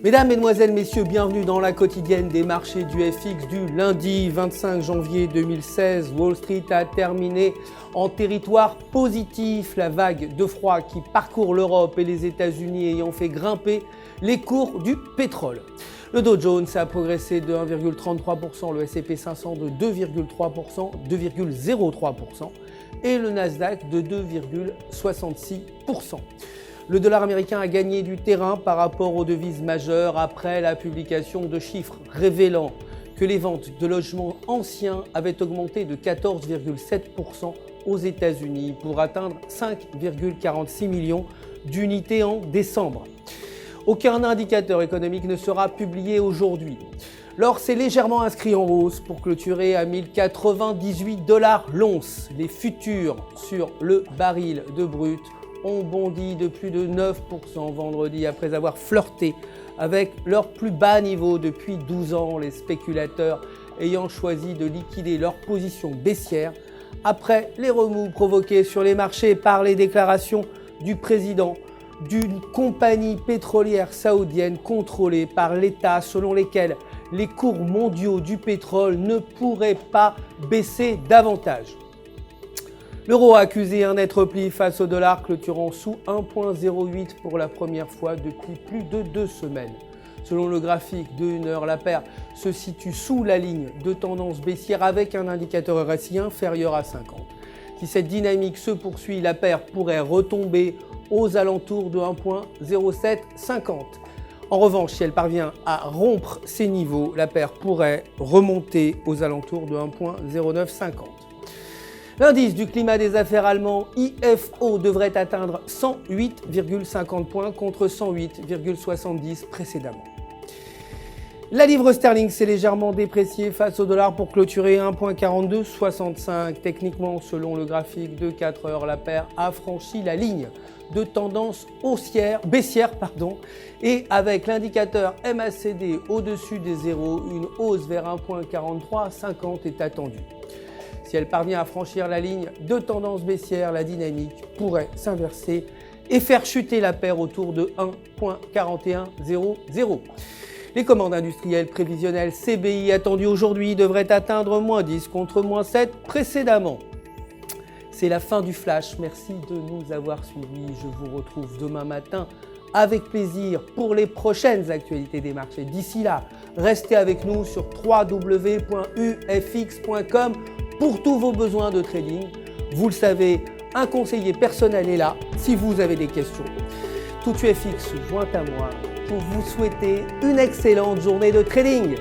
Mesdames, Mesdemoiselles, Messieurs, bienvenue dans la quotidienne des marchés du FX du lundi 25 janvier 2016. Wall Street a terminé en territoire positif. La vague de froid qui parcourt l'Europe et les États-Unis ayant fait grimper les cours du pétrole. Le Dow Jones a progressé de 1,33%, le S&P 500 de 2,3%, 2,03% et le Nasdaq de 2,66%. Le dollar américain a gagné du terrain par rapport aux devises majeures après la publication de chiffres révélant que les ventes de logements anciens avaient augmenté de 14,7% aux États-Unis pour atteindre 5,46 millions d'unités en décembre. Aucun indicateur économique ne sera publié aujourd'hui. L'or s'est légèrement inscrit en hausse pour clôturer à 1098 $ l'once. Les futurs sur le baril de brut ont bondi de plus de 9% vendredi après avoir flirté avec leur plus bas niveau depuis 12 ans, les spéculateurs ayant choisi de liquider leur position baissière après les remous provoqués sur les marchés par les déclarations du président d'une compagnie pétrolière saoudienne contrôlée par l'État selon lesquelles les cours mondiaux du pétrole ne pourraient pas baisser davantage. L'euro a accusé un net repli face au dollar, clôturant sous 1,08 pour la première fois depuis plus de 2 semaines. Selon le graphique de 1 heure, la paire se situe sous la ligne de tendance baissière avec un indicateur RSI inférieur à 50. Si cette dynamique se poursuit, la paire pourrait retomber aux alentours de 1,0750. En revanche, si elle parvient à rompre ces niveaux, la paire pourrait remonter aux alentours de 1,0950. L'indice du climat des affaires allemand IFO devrait atteindre 108,50 points contre 108,70 précédemment. La livre sterling s'est légèrement dépréciée face au dollar pour clôturer 1,4265. Techniquement, selon le graphique de 4 heures, la paire a franchi la ligne de tendance baissière et avec l'indicateur MACD au-dessus des zéros, une hausse vers 1,4350 est attendue. Si elle parvient à franchir la ligne de tendance baissière, la dynamique pourrait s'inverser et faire chuter la paire autour de 1,4100. Les commandes industrielles prévisionnelles CBI attendues aujourd'hui devraient atteindre -10 contre -7 précédemment. C'est la fin du flash. Merci de nous avoir suivis. Je vous retrouve demain matin avec plaisir pour les prochaines actualités des marchés. D'ici là, restez avec nous sur www.ufx.com pour tous vos besoins de trading. Vous le savez, un conseiller personnel est là si vous avez des questions. Tout UFX joint à moi pour vous souhaiter une excellente journée de trading.